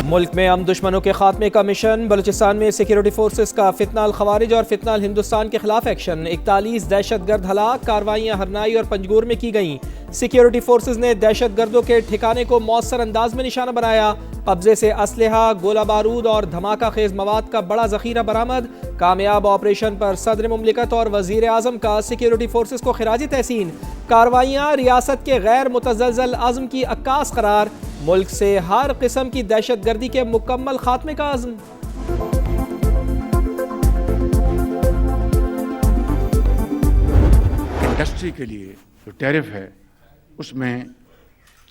मुल्क में अमन दुश्मनों के खात्मे का मिशन। बलूचिस्तान में सिक्योरिटी फोर्सेस का फितनाल खवारिज और फितनाल हिंदुस्तान के खिलाफ एक्शन। 41 दहशतगर्द हलाक। कार्रवाइयाँ हरनाई और पंजगूर में की गईं। सिक्योरिटी फोर्सेस ने दहशतगर्दों के ठिकाने को मौसर अंदाज में निशाना बनाया। कब्जे से असलहा, गोला बारूद और धमाका खेज मवाद का बड़ा जखीरा बरामद। कामयाब ऑपरेशन पर सदर मुमलिकत और वजीर आजम का सिक्योरिटी फोर्सेस को खिराजी तहसीन। कार्रवाइयाँ रियासत के गैर मुतज़लज़ल आज़म की अक्कास करार। मुल्क से हर किस्म की दहशत गर्दी के मुकम्मल खात्मे का आज़म। इंडस्ट्री के लिए जो टैरिफ है उसमें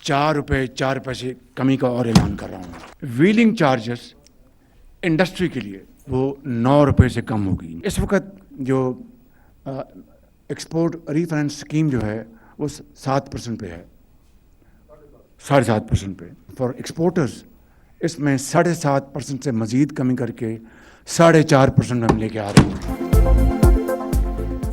4 रुपये 4 पैसे कमी का और ऐलान कर रहा हूँ। व्हीलिंग चार्जेस इंडस्ट्री के लिए वो 9 रुपये से कम होगी। इस वक्त जो एक्सपोर्ट रीफाइनेंस स्कीम जो है वो 7% पे है, 7.5% पे फॉर एक्सपोर्टर्स। इसमें 7.5% से मजीद कमी करके 4.5% हम लेके आ रहे हैं।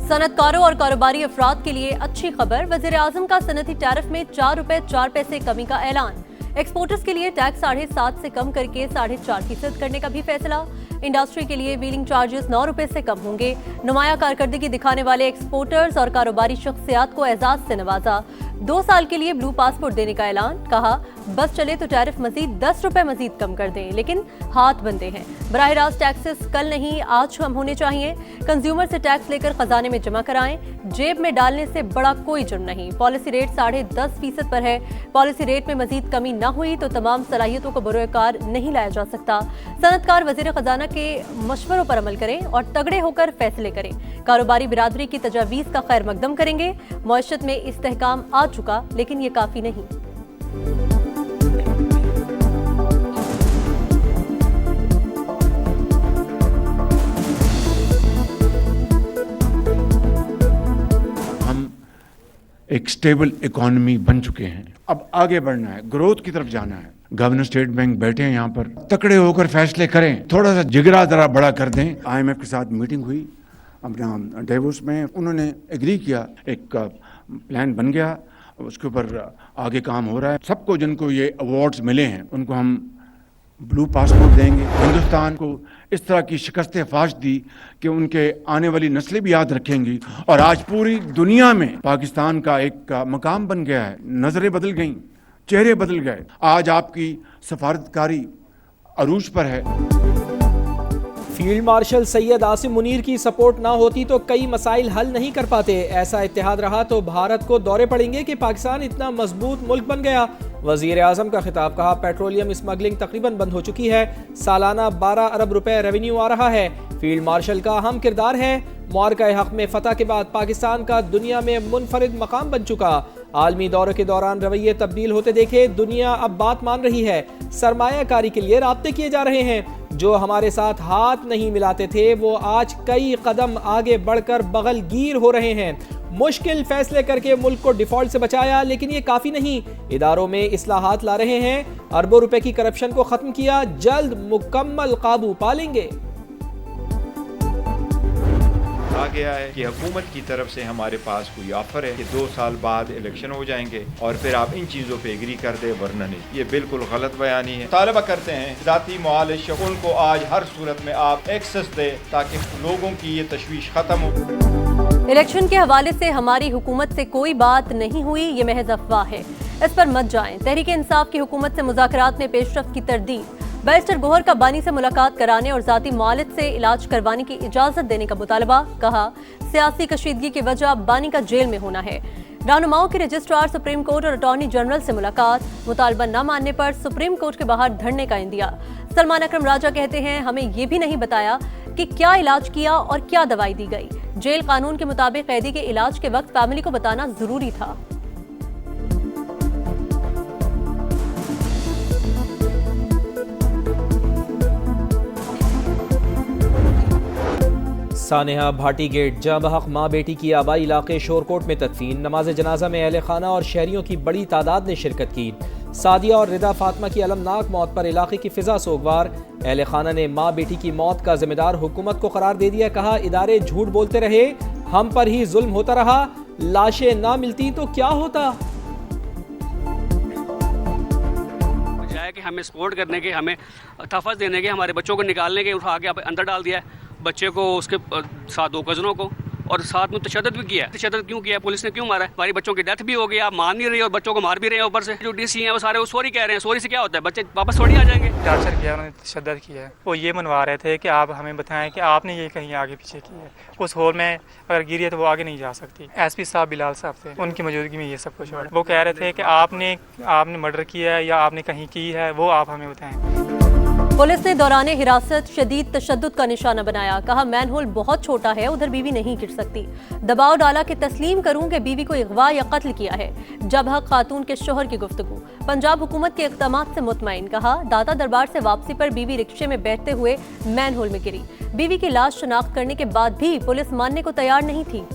सनतकारों और कारोबारी अफराद के लिए अच्छी खबर। वजीर आजम का सनती टैरिफ में 4 रुपये 4 पैसे कमी का ऐलान। एक्सपोर्टर्स के लिए टैक्स 7.5% से कम करके 4.5% करने का भी फैसला। इंडस्ट्री के लिए व्हीलिंग चार्जेस 9 रुपये से कम होंगे। नुमाया कारकर्दगी दिखाने वाले एक्सपोर्टर्स और कारोबारी शख्सियात को एजाज से नवाजा। 2 साल के लिए ब्लू पासपोर्ट देने का ऐलान। कहा बस चले तो टैरिफ मजीद 10 रुपये मजीद कम कर दें, लेकिन हाथ बंधे हैं। बराह रास्त टैक्सेस कल नहीं आज हम होने चाहिए। कंज्यूमर से टैक्स लेकर खजाने में जमा कराएं। जेब में डालने से बड़ा कोई जुर्म नहीं। पॉलिसी रेट 10.5% पर है। पॉलिसी रेट में मजीद कमी न हुई तो तमाम सलाहियतों को बरोकार नहीं लाया जा सकता। सनतकार वजीर खजाना के मशवरों पर अमल करें और तगड़े होकर फैसले करें। कारोबारी बिरादरी की तजावीज़ का खैर मकदम करेंगे। मईशत में इस्तेहकाम आ चुका, लेकिन ये काफी नहीं। हम एक स्टेबल इकोनॉमी बन चुके हैं। अब आगे बढ़ना है, ग्रोथ की तरफ जाना है। गवर्नर स्टेट बैंक बैठे हैं यहाँ पर, तकड़े होकर फैसले करें। थोड़ा सा जिगरा जरा बड़ा कर दें। IMF के साथ मीटिंग हुई अपना डेवोस में, उन्होंने एग्री किया, एक प्लान बन गया, उसके ऊपर आगे काम हो रहा है। सबको जिनको ये अवार्ड्स मिले हैं उनको हम ब्लू पासपोर्ट देंगे। हिंदुस्तान को इस तरह की शिकस्त फाश दी कि उनके आने वाली नस्लें भी याद रखेंगी और आज पूरी दुनिया में पाकिस्तान का एक मकाम बन गया है। नजरें बदल गईं, चेहरे बदल गए। आज आपकी सफारतकारी अरूज पर है। फील्ड मार्शल सैयद आसिम मुनीर की सपोर्ट ना होती तो कई मसाइल हल नहीं कर पाते। ऐसा इत्तेहाद रहा तो भारत को दौरे पड़ेंगे कि पाकिस्तान इतना मजबूत मुल्क बन गया। वजीर आजम का खिताब। कहा पेट्रोलियम स्मगलिंग तकरीबन बंद हो चुकी है। सालाना 12 अरब रुपए रेवेन्यू आ रहा है। फील्ड मार्शल का अहम किरदार है। मुआरका हक में फतह के बाद पाकिस्तान का दुनिया में मुनफरिद मकाम बन चुका। आलमी दौरे के दौरान रवैये तब्दील होते देखे। दुनिया अब बात मान रही है। सरमायाकारी के लिए राब्ते किए जा रहे हैं। जो हमारे साथ हाथ नहीं मिलाते थे वो आज कई कदम आगे बढ़कर बगलगीर हो रहे हैं। मुश्किल फैसले करके मुल्क को डिफॉल्ट से बचाया, लेकिन ये काफी नहीं। इदारों में इस्लाहात ला रहे हैं। अरबों रुपए की करप्शन को खत्म किया। जल्द मुकम्मल काबू पा लेंगे। आ गया है कि हुकूमत की तरफ से हमारे पास कोई ऑफर है कि 2 साल बाद इलेक्शन हो जाएंगे और फिर आप इन चीजों पे एग्री कर दे, वरना नहीं। ये बिल्कुल गलत बयानी है। तालबा करते हैं जाती मुआलिश उनको आज हर सूरत में आप एक्सेस दे ताकि लोगों की ये तशवीश खत्म हो। इलेक्शन के हवाले से हमारी हुकूमत से कोई बात नहीं हुई, ये महज अफवाह है। इस पर मत जाएं। तहरीक इंसाफ की हुकूमत से मुज़ाकरात में पेशरफ्त की तरदीद। बैरिस्टर गोहर का बानी से मुलाकात कराने और जाती मुआलिज से इलाज करवाने की इजाजत देने का मुतालबा। कहा सियासी कशीदगी की वजह बानी का जेल में होना है। रहनुमाओं के रजिस्ट्रार सुप्रीम कोर्ट और अटॉर्नी जनरल से मुलाकात। मुतालबा न मानने पर सुप्रीम कोर्ट के बाहर धरने का इंदिया। सलमान अकरम राजा कहते हैं हमें ये भी नहीं बताया कि क्या इलाज किया और क्या दवाई दी गई। जेल कानून के मुताबिक कैदी के इलाज के वक्त फैमिली को बताना जरूरी था। सानेहा भाटी गेट जहाँ बहक माँ बेटी की आबाई इलाके शोरकोट में तदफीन। नमाज जनाजा में अहले खाना और शहरियों की बड़ी तादाद ने शिरकत की। सादिया और रिदा फातिमा की अलमनाक मौत पर इलाके की फिजा सोगवार। अहले खाना ने माँ बेटी की मौत का जिम्मेदार हुकूमत को करार दे दिया। कहा इदारे झूठ बोलते रहे, हम पर ही जुल्म होता रहा। लाशें ना मिलती तो क्या होता। है कि हमें सपोर्ट करने के, हमें तहफ़्फ़ुज़ देने के, हमारे बच्चों को निकालने के, उठा के अंदर डाल दिया है, बच्चे को, उसके साथ 2 कज़नों को, और साथ में तशद्दुद भी किया है। तशद्दुद क्यों किया? पुलिस ने क्यों मारा है? हमारी बच्चों की डेथ भी हो गई, आप मान नहीं रही और बच्चों को मार भी रहे हैं ऊपर से। जो डीसी हैं वो सारे वो सॉरी कह रहे हैं। सॉरी से क्या होता है? बच्चे वापस थोड़ी आ जाएंगे। टार्चर किया, उन्होंने तशद्दुद किया है। वो ये मनवा रहे थे कि आप हमें बताएं कि आपने ये कहीं आगे पीछे की है। उस होल में अगर गिरी है तो वो आगे नहीं जा सकती। एसपी साहब बिलाल साहब थे, उनकी मौजूदगी में ये सब कुछ हो रहा है। वो कह रहे थे कि आपने मर्डर किया है या आपने कहीं की है, वो आप हमें बताएं। पुलिस ने दौरान हिरासत शदीद तशद्दुद का निशाना बनाया। कहा मैनहोल बहुत छोटा है, उधर बीवी नहीं गिर सकती। दबाव डाला कि तस्लीम करूं कि बीवी को अगवा या कत्ल किया है। जब हक खातून के शोहर की गुफ्तगू। पंजाब हुकूमत के इक़दामात से मुतमईन। कहा दाता दरबार से वापसी पर बीवी रिक्शे में बैठते हुए मैनहोल में गिरी। बीवी की लाश शनाख्त करने के बाद भी पुलिस मानने को तैयार नहीं थी।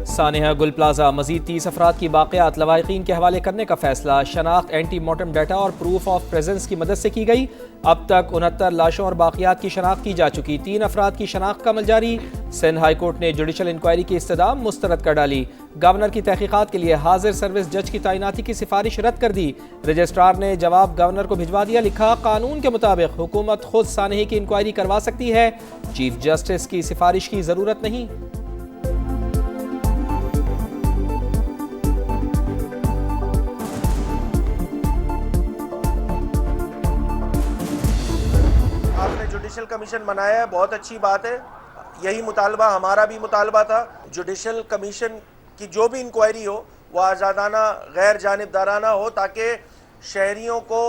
सानेहा गुल प्लाजा मजीद 30 अफराद की बाक़ियात लवाहिकीन के हवाले करने का फैसला। शनाख्त एंटी मोर्टम डाटा और प्रूफ ऑफ प्रेजेंस की मदद से की गई। अब तक 69 लाशों और बाक़ियात की शनाख्त की जा चुकी। 3 अफराद की शनाख्त का अमल जारी। सिंध हाई कोर्ट ने जुडिशल इंक्वायरी की इस्तदा मुस्तरद कर डाली। गवर्नर की तहकीकात के लिए हाजिर सर्विस जज की तैनाती की सिफारिश रद्द कर दी। रजिस्ट्रार ने जवाब गवर्नर को भिजवा दिया। लिखा कानून के मुताबिक हुकूमत खुद सानेही की इंक्वायरी करवा सकती है, चीफ जस्टिस की सिफारिश की जरूरत नहीं। जुडिशल कमीशन बनाया है, बहुत अच्छी बात है। यही मुतालबा हमारा भी मुतालबा था। जुडिशल कमीशन की जो भी इंक्वायरी हो वो आज़ादाना, गैर जानिबदाराना हो, ताकि शहरियों को,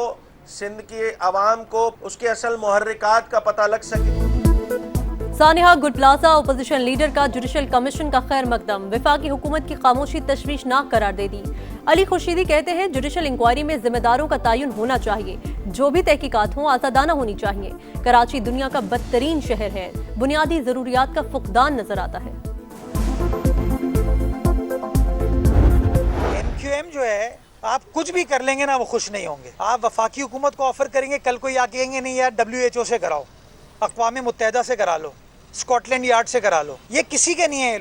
सिंध के अवाम को उसके असल मुहर्रिकात का पता लग सके। सानेहा गुल प्लाजा ओपोजिशन लीडर का जुडिशल कमीशन का खैर मकदम। वफाकी हुकूमत की खामोशी तशवीशनाक करार दे दी। अली खुर्शीदी कहते हैं जुडिशल इंक्वायरी में जिम्मेदारों का तयन होना चाहिए। जो भी तहकीकात हो आज़ादाना होनी चाहिए। कराची दुनिया का बदतरीन शहर है, बुनियादी जरूरियात का फुकदान नजर आता है। MQM जो है, आप कुछ भी कर लेंगे ना वो खुश नहीं होंगे। आप वफाकी हुकूमत को ऑफर करेंगे, कल कोई आके कहेंगे नहीं यार WHO से कराओ, अक़वाम मुत्तहिदा से करा लो, स्कॉटलैंड यार्ड से करा लो। ये किसी के नहीं है। ये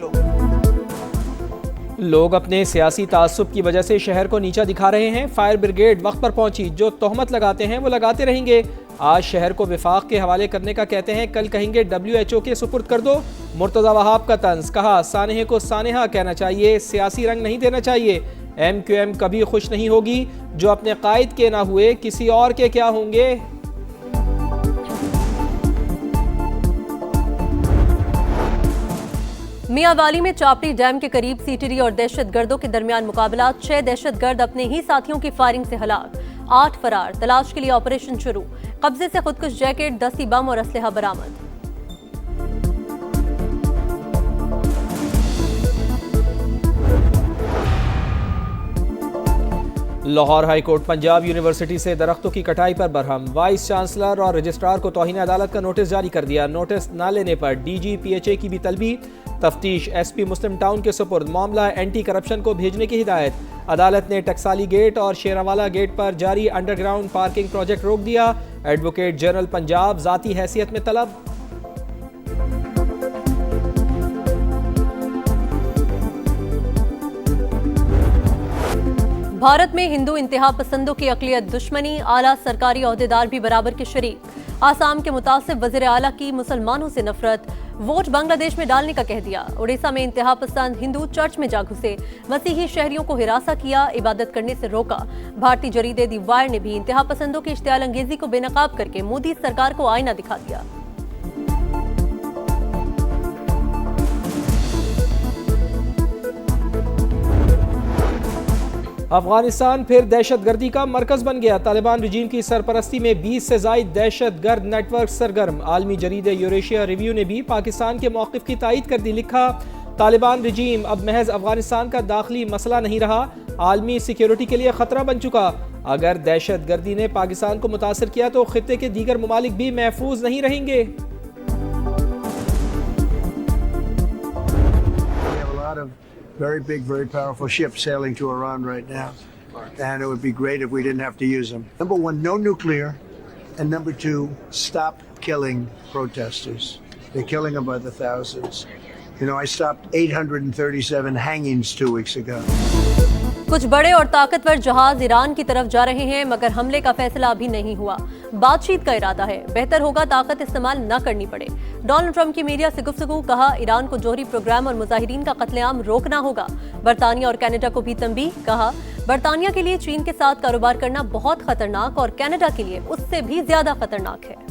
लोग अपने सियासी तासुब की वजह से शहर को नीचा दिखा रहे हैं। फायर ब्रिगेड वक्त पर पहुंची। जो तोहमत लगाते हैं वो लगाते रहेंगे। आज शहर को विफाक के हवाले करने का कहते हैं, कल कहेंगे WHO के सुपुर्द कर दो। मुर्तज़ा वहाब का तंज। कहा सानेहा को सानेहा कहना चाहिए, सियासी रंग नहीं देना चाहिए। MQM कभी खुश नहीं होगी। जो अपने कायद के ना हुए किसी और के क्या होंगे। मियांवाली में चापड़ी डैम के करीब सीटीडी और दहशतगर्दों के दरमियान मुकाबला। 6 दहशतगर्द अपने ही साथियों की फायरिंग से हलाक, 8 फरार। तलाश के लिए ऑपरेशन शुरू। कब्जे से खुदकुश जैकेट, 10 बम और असलहा बरामद। Lahore high court Punjab university से दरख्तों की कटाई पर बरहम। वाइस चांसलर और रजिस्ट्रार को तौहीन अदालत का नोटिस जारी कर दिया। नोटिस न लेने पर DG PHA की भी तलबी। तफ्तीश SP मुस्लिम टाउन के सुपुर्द। मामला एंटी करप्शन को भेजने की हिदायत। अदालत ने टकसाली गेट और शेरावाला गेट पर जारी अंडरग्राउंड पार्किंग प्रोजेक्ट रोक दिया। एडवोकेट जनरल पंजाब ज़ाती हैसियत में तलब। भारत में हिंदू इंतहा पसंदों की अक़लियत दुश्मनी। आला सरकारी ओहदेदार भी बराबर के शरीक। आसाम के मुतासिब वज़ीर आला की मुसलमानों से नफरत। वोट बांग्लादेश में डालने का कह दिया। उड़ीसा में इंतहा पसंद हिंदू चर्च में जा घुसे। मसीही शहरियों को हिरासा किया, इबादत करने से रोका। भारतीय जरीदे दी वायर ने भी इंतहा पसंदों की इश्तियाल अंगेजी को बेनकाब करके मोदी सरकार को आईना दिखा दिया। अफगानिस्तान फिर दहशतगर्दी का मरकज बन गया। तालिबान रजीम की सरपरस्ती में 20 से ज़ायद दहशतगर्द नेटवर्क सरगर्म। आलमी जरीदे यूरेशिया रिव्यू ने भी पाकिस्तान के मौक़िफ़ की तायीद कर दी। लिखा तालिबान रजीम अब महज अफगानिस्तान का दाखिली मसला नहीं रहा, आलमी सिक्योरिटी के लिए ख़तरा बन चुका। अगर दहशतगर्दी ने पाकिस्तान को मुतासर किया तो खित्ते के दीगर ममालिक भी महफूज नहीं रहेंगे। Very big, very powerful ships sailing to Iran right now. And it would be great if we didn't have to use them. Number one, no nuclear. And number two, stop killing protesters. They're killing them by the thousands. You know, I stopped 837 hangings 2 weeks ago. कुछ बड़े और ताकतवर जहाज Iran की तरफ जा रहे हैं, मगर हमले का फैसला अभी नहीं हुआ। बातचीत का इरादा है, बेहतर होगा ताकत इस्तेमाल न करनी पड़े। डोनाल्ड ट्रंप की मीडिया से गुफ्तगू, कहा ईरान को जौहरी प्रोग्राम और मुजाहिरीन का कत्लेआम रोकना होगा। बरतानिया और कनाडा को भी तंबीह, कहा बरतानिया के लिए चीन के साथ कारोबार करना बहुत खतरनाक और कनाडा के लिए उससे भी ज्यादा खतरनाक है।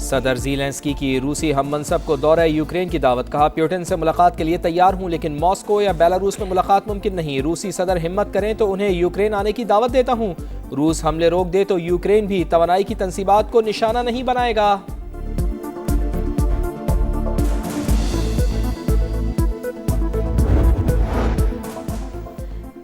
सदर ज़ेलेंस्की की रूसी हममनसब को दौरा यूक्रेन की दावत, कहा पुतिन से मुलाकात के लिए तैयार हूं, लेकिन मॉस्को या बेलारूस में मुलाकात मुमकिन नहीं। रूसी सदर हिम्मत करें तो उन्हें यूक्रेन आने की दावत देता हूं। रूस हमले रोक दे तो यूक्रेन भी तवानाई की तंसीबात को निशाना नहीं बनाएगा।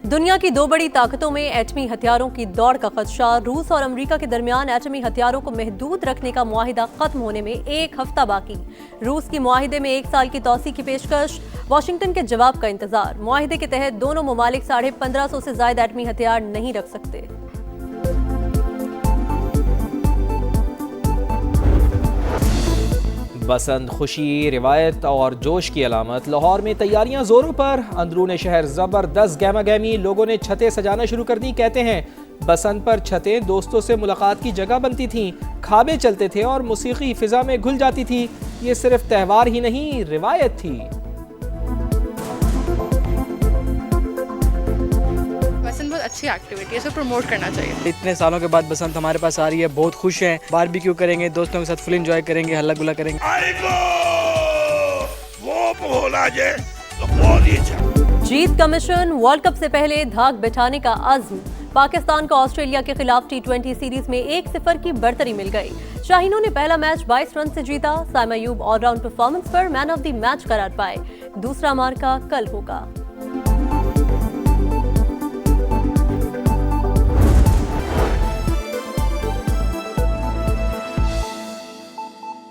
दुनिया की दो बड़ी ताकतों में एटमी हथियारों की दौड़ का खदशा। रूस और अमेरिका के दरमियान एटमी हथियारों को महदूद रखने का मुआहिदा खत्म होने में 1 हफ्ता बाकी। रूस की मुआहिदे में 1 साल की तौसी की पेशकश, वाशिंगटन के जवाब का इंतजार। मुआहिदे के तहत दोनों ममालिक 1550 से ज्यादा एटमी हथियार नहीं रख सकते। बसंत, खुशी, रिवायत और जोश की अलामत। लाहौर में तैयारियां जोरों पर, अंदरूने शहर जबरदस्त गहमा गहमी। लोगों ने छतें सजाना शुरू कर दी। कहते हैं बसंत पर छतें दोस्तों से मुलाकात की जगह बनती थीं, खाबे चलते थे और मौसीकी फिजा में घुल जाती थी। ये सिर्फ त्यौहार ही नहीं, रिवायत थी। बसंत बहुत अच्छी एक्टिविटी है, इसे प्रमोट करना चाहिए। इतने सालों के बाद बसंत हमारे पास आ रही है, बहुत खुश हैं। बारबेक्यू करेंगे, दोस्तों के साथ फुल एंजॉय करेंगे, हल्ला गुल्ला करेंगे। जीत का मिशन, वर्ल्ड कप से पहले धाक बिठाने का अज़्म। पाकिस्तान को ऑस्ट्रेलिया के खिलाफ T20 सीरीज में 1-0 की बढ़तरी मिल गई। शाहीनों ने पहला मैच 22 रन से जीता। साइम अयूब ऑलराउंड परफॉर्मेंस पर मैन ऑफ द मैच करार पाए। दूसरा मार्का कल होगा।